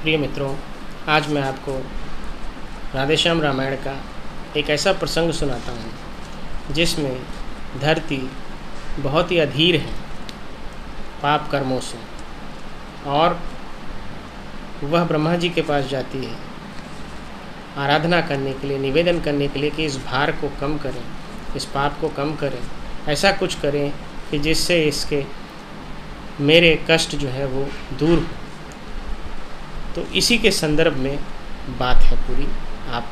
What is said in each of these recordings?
प्रिय मित्रों, आज मैं आपको राधेश्याम रामायण का एक ऐसा प्रसंग सुनाता हूँ जिसमें धरती बहुत ही अधीर है पाप कर्मों से, और वह ब्रह्मा जी के पास जाती है आराधना करने के लिए, निवेदन करने के लिए कि इस भार को कम करें, इस पाप को कम करें, ऐसा कुछ करें कि जिससे इसके मेरे कष्ट जो है वो दूर हो। तो इसी के संदर्भ में बात है पूरी, आप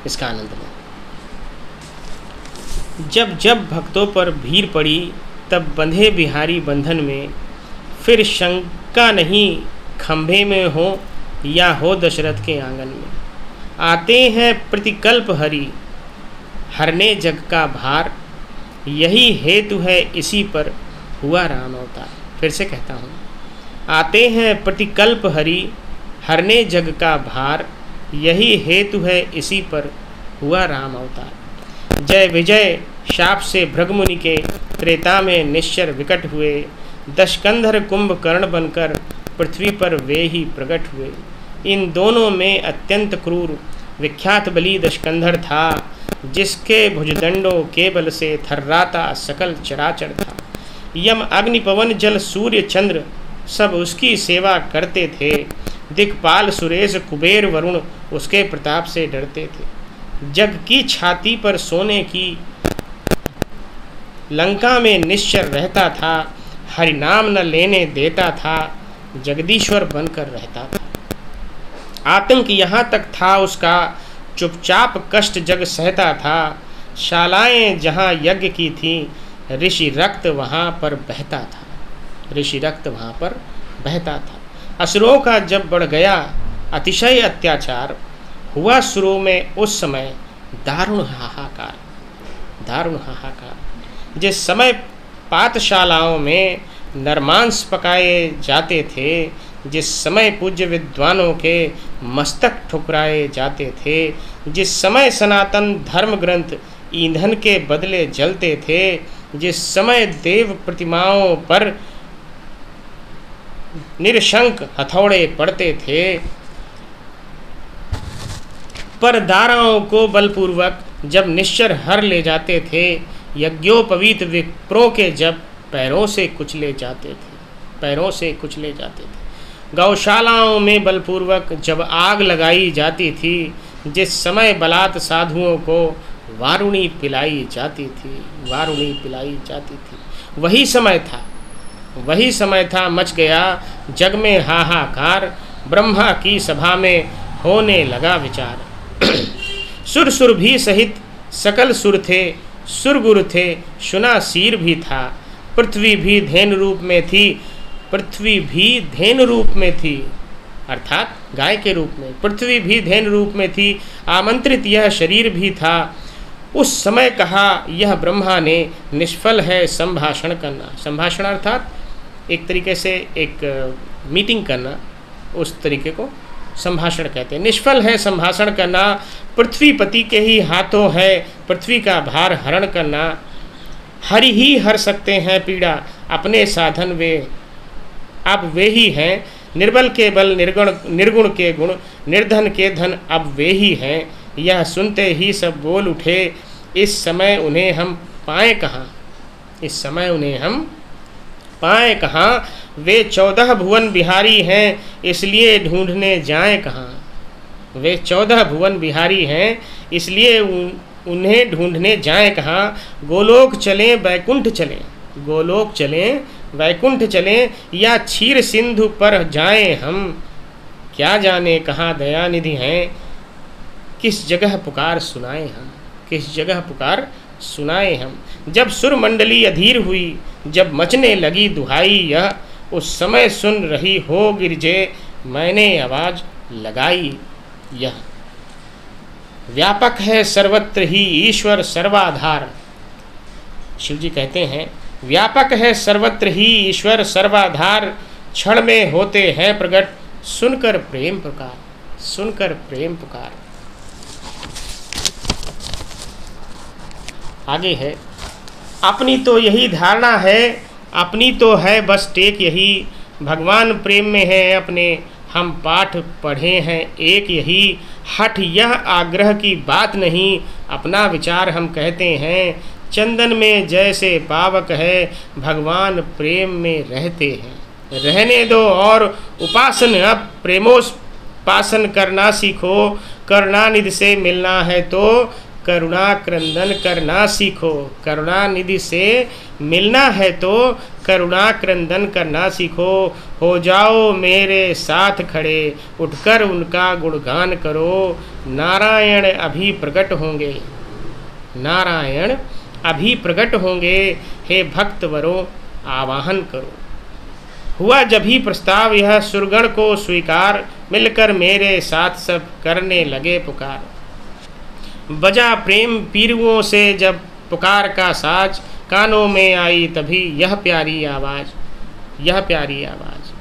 इसका आनंद लें। जब जब भक्तों पर भीड़ पड़ी तब बंधे बिहारी बंधन में, फिर शंका नहीं खंभे में हो या हो दशरथ के आंगन में। आते हैं प्रतिकल्प हरि हरने जग का भार, यही हेतु है इसी पर हुआ राम अवतार। फिर से कहता हूँ, आते हैं प्रतिकल्प हरि हरने जग का भार, यही हेतु है इसी पर हुआ राम अवतार। जय विजय शाप से भृगमुनि के त्रेता में निश्चर विकट हुए, दशकंधर कुंभकर्ण बनकर पृथ्वी पर वे ही प्रकट हुए। इन दोनों में अत्यंत क्रूर विख्यात बलि दशकंधर था, जिसके भुजदंडों के बल से थर्राता सकल चराचर था। यम अग्नि पवन जल सूर्य चंद्र सब उसकी सेवा करते थे, दिक्पाल सुरेश कुबेर वरुण उसके प्रताप से डरते थे। जग की छाती पर सोने की लंका में निश्चर रहता था, हरि नाम न लेने देता था, जगदीश्वर बनकर रहता था। आतंक यहाँ तक था उसका, चुपचाप कष्ट जग सहता था। शालाएं जहाँ यज्ञ की थी, ऋषि रक्त वहाँ पर बहता था, ऋषि रक्त वहाँ पर बहता था। असुरों का जब बढ़ गया अतिशय अत्याचार, हुआ सुरों में उस समय दारुण हाहाकार, दारुण हाहाकार। जिस समय पाठशालाओं में नरमांस पकाए जाते थे, जिस समय पूज्य विद्वानों के मस्तक ठुकराए जाते थे, जिस समय सनातन धर्म ग्रंथ ईंधन के बदले जलते थे, जिस समय देव प्रतिमाओं पर निरशंक हथौड़े पड़ते थे, पर दाराओं को बलपूर्वक जब निश्चर हर ले जाते थे, यज्ञोपवीत विप्रों के जब पैरों से कुचले जाते थे, पैरों से कुचले जाते थे। गौशालाओं में बलपूर्वक जब आग लगाई जाती थी, जिस समय बलात् साधुओं को वारुणी पिलाई जाती थी, वारुणी पिलाई जाती थी, वही समय था, वही समय था मच गया जग में हाहाकार। ब्रह्मा की सभा में होने लगा विचार। सुर सुर भी सहित सकल सुर थे, सुरगुरु थे, सुना सीर भी था। पृथ्वी भी धेनु रूप में थी, पृथ्वी भी धेनु रूप में थी, अर्थात गाय के रूप में। पृथ्वी भी धेनु रूप में थी, आमंत्रित यह शरीर भी था। उस समय कहा यह ब्रह्मा ने, निष्फल है संभाषण करना। संभाषण अर्थात एक तरीके से एक मीटिंग करना, उस तरीके को संभाषण कहते हैं। निष्फल है संभाषण करना, पृथ्वीपति के ही हाथों है पृथ्वी का भार हरण करना। हरि ही हर सकते हैं पीड़ा, अपने साधन वे अब वे ही हैं। निर्बल के बल, निर्गुण के गुण, निर्धन के धन अब वे ही हैं। यह सुनते ही सब बोल उठे, इस समय उन्हें हम पाएं कहाँ, इस समय उन्हें हम पाएं कहाँ। वे 14 भुवन बिहारी हैं, इसलिए ढूंढने जाएं कहाँ। वे 14 भुवन बिहारी हैं, इसलिए उन्हें ढूंढने जाएं कहाँ। गोलोक चलें वैकुंठ चलें, गोलोक चलें वैकुंठ चलें, या क्षीर सिंधु पर जाएं हम। क्या जाने कहाँ दयानिधि हैं, किस जगह पुकार सुनाएं हम, किस जगह पुकार सुनाएं हम। जब सुर मंडली अधीर हुई, जब मचने लगी दुहाई यह, उस समय सुन रही हो गिरजे, मैंने आवाज लगाई यह। व्यापक है सर्वत्र ही ईश्वर सर्वाधार। शिव जी कहते हैं, व्यापक है सर्वत्र ही ईश्वर सर्वाधार, क्षण में होते हैं प्रकट, सुनकर प्रेम पुकार, सुनकर प्रेम पुकार। आगे है, अपनी तो यही धारणा है, अपनी तो है बस टेक यही, भगवान प्रेम में है अपने हम पाठ पढ़े हैं एक यही, हठ यह आग्रह की बात नहीं, अपना विचार हम कहते हैं। चंदन में जैसे पावक है, भगवान प्रेम में रहते हैं। रहने दो और उपासन, अब प्रेमोपासन करना सीखो। करुणानिधि से मिलना है तो करुणा क्रंदन करना सीखो। करुणानिधि से मिलना है तो करुणा क्रंदन करना सीखो। हो जाओ मेरे साथ खड़े, उठकर उनका गुणगान करो। नारायण अभी प्रकट होंगे, नारायण अभी प्रकट होंगे, हे भक्त वरो आवाहन करो। हुआ जब ही प्रस्ताव यह सुरगण को स्वीकार, मिलकर मेरे साथ सब करने लगे पुकार। बजा प्रेम पीरुओं से जब पुकार का साज, कानों में आई तभी यह प्यारी आवाज़, यह प्यारी आवाज़।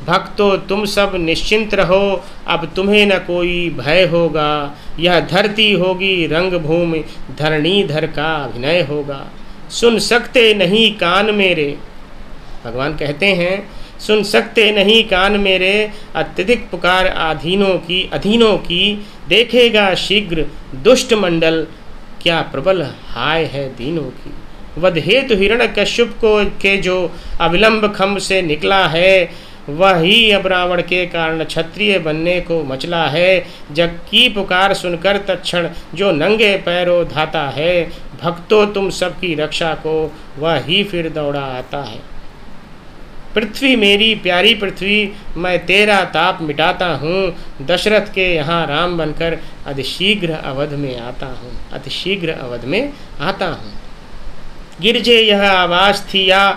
भक्तों तुम सब निश्चिंत रहो, अब तुम्हें न कोई भय होगा। यह धरती होगी रंगभूमि, धरणीधर का अभिनय होगा। सुन सकते नहीं कान मेरे, भगवान कहते हैं सुन सकते नहीं कान मेरे, अत्यधिक पुकार अधीनों की। देखेगा शीघ्र दुष्ट मंडल, क्या प्रबल हाय है दीनों की। वध हेतु हिरण्यकश्यप को के जो अविलंब खम्भ से निकला है, वही अब रावण के कारण क्षत्रिय बनने को मचला है। जग की पुकार सुनकर तत्क्षण जो नंगे पैरों धाता है, भक्तों तुम सबकी रक्षा को वह ही फिर दौड़ा आता है। पृथ्वी मेरी प्यारी पृथ्वी, मैं तेरा ताप मिटाता हूँ। दशरथ के यहाँ राम बनकर अतिशीघ्र अवध में आता हूँ, अतिशीघ्र अवध में आता हूँ। गिरजे यह आवाज़ थी या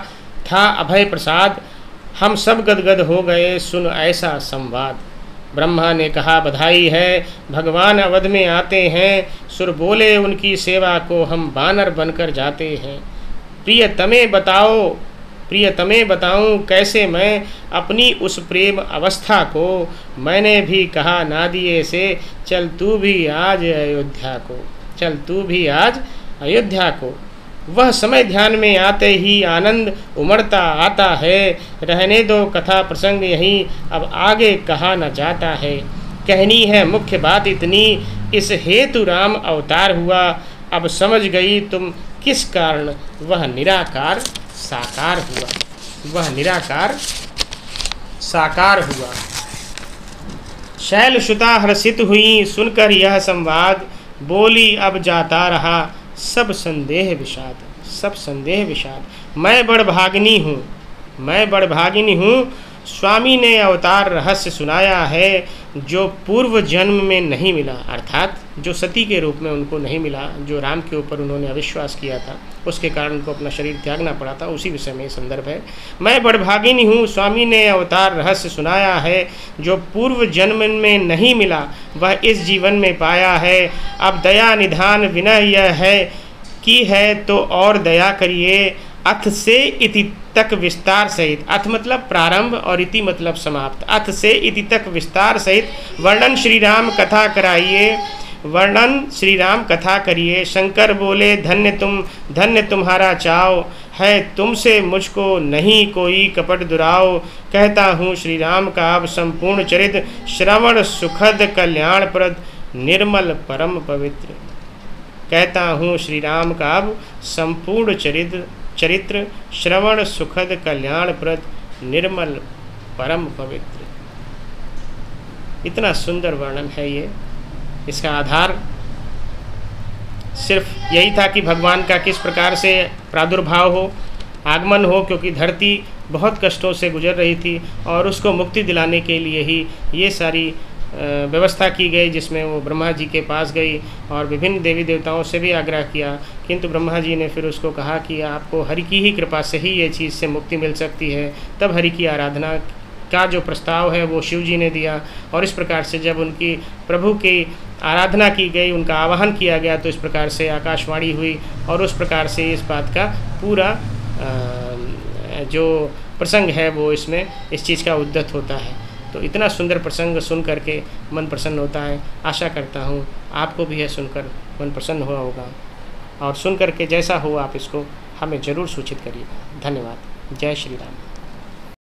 था अभय प्रसाद, हम सब गदगद हो गए सुन ऐसा संवाद। ब्रह्मा ने कहा बधाई है, भगवान अवध में आते हैं। सुर बोले उनकी सेवा को हम बानर बनकर जाते हैं। प्रियतमे बताऊं कैसे मैं अपनी उस प्रेम अवस्था को। मैंने भी कहा नादिए से, चल तू भी आज अयोध्या को, चल तू भी आज अयोध्या को। वह समय ध्यान में आते ही आनंद उमड़ता आता है। रहने दो कथा प्रसंग यहीं, अब आगे कहा न जाता है। कहनी है मुख्य बात इतनी, इस हेतु राम अवतार हुआ। अब समझ गई तुम किस कारण वह निराकार साकार हुआ, वह निराकार साकार हुआ। शैलसुता हर्षित हुई सुनकर यह संवाद, बोली अब जाता रहा सब संदेह विषाद, सब संदेह विषाद। मैं बड़भागिनी हूँ, मैं बड़भागिनी हूँ। स्वामी ने अवतार रहस्य सुनाया है, जो पूर्व जन्म में नहीं मिला, अर्थात जो सती के रूप में उनको नहीं मिला, जो राम के ऊपर उन्होंने अविश्वास किया था, उसके कारण उनको अपना शरीर त्यागना पड़ा था, उसी विषय में संदर्भ है। मैं बड़भागिनी हूँ, स्वामी ने अवतार रहस्य सुनाया है, जो पूर्व जन्म में नहीं मिला वह इस जीवन में पाया है। अब दया निधान विनय यह है कि है तो और दया करिए। अथ से इति तक विस्तार सहित, अथ मतलब प्रारंभ और इति मतलब समाप्त, अथ से इति तक विस्तार सहित वर्णन श्री राम कथा कराइए, वर्णन श्री राम कथा करिए। शंकर बोले धन्य तुम्हारा चाव है, तुमसे मुझको नहीं कोई कपट दुराव। कहता हूँ श्री राम का अब संपूर्ण चरित्र, श्रवण सुखद कल्याणप्रद निर्मल परम पवित्र। कहता हूँ श्री राम का अब संपूर्ण चरित्र, श्रवण सुखद कल्याणप्रद निर्मल परम पवित्र। इतना सुंदर वर्णन है ये। इसका आधार सिर्फ यही था कि भगवान का किस प्रकार से प्रादुर्भाव हो, आगमन हो, क्योंकि धरती बहुत कष्टों से गुजर रही थी और उसको मुक्ति दिलाने के लिए ही ये सारी व्यवस्था की गई, जिसमें वो ब्रह्मा जी के पास गई और विभिन्न देवी देवताओं से भी आग्रह किया, किंतु ब्रह्मा जी ने फिर उसको कहा कि आपको हरि की ही कृपा से ही ये चीज़ से मुक्ति मिल सकती है। तब हरि की आराधना का जो प्रस्ताव है वो शिव जी ने दिया और इस प्रकार से जब उनकी प्रभु की आराधना की गई, उनका आवाहन किया गया, तो इस प्रकार से आकाशवाणी हुई और उस प्रकार से इस बात का पूरा जो प्रसंग है वो इसमें इस चीज़ का उद्गत होता है। तो इतना सुंदर प्रसंग सुन करके मन प्रसन्न होता है। आशा करता हूँ आपको भी यह सुनकर मन प्रसन्न हुआ होगा और सुन करके जैसा हो आप इसको हमें ज़रूर सूचित करिएगा। धन्यवाद। जय श्री राम।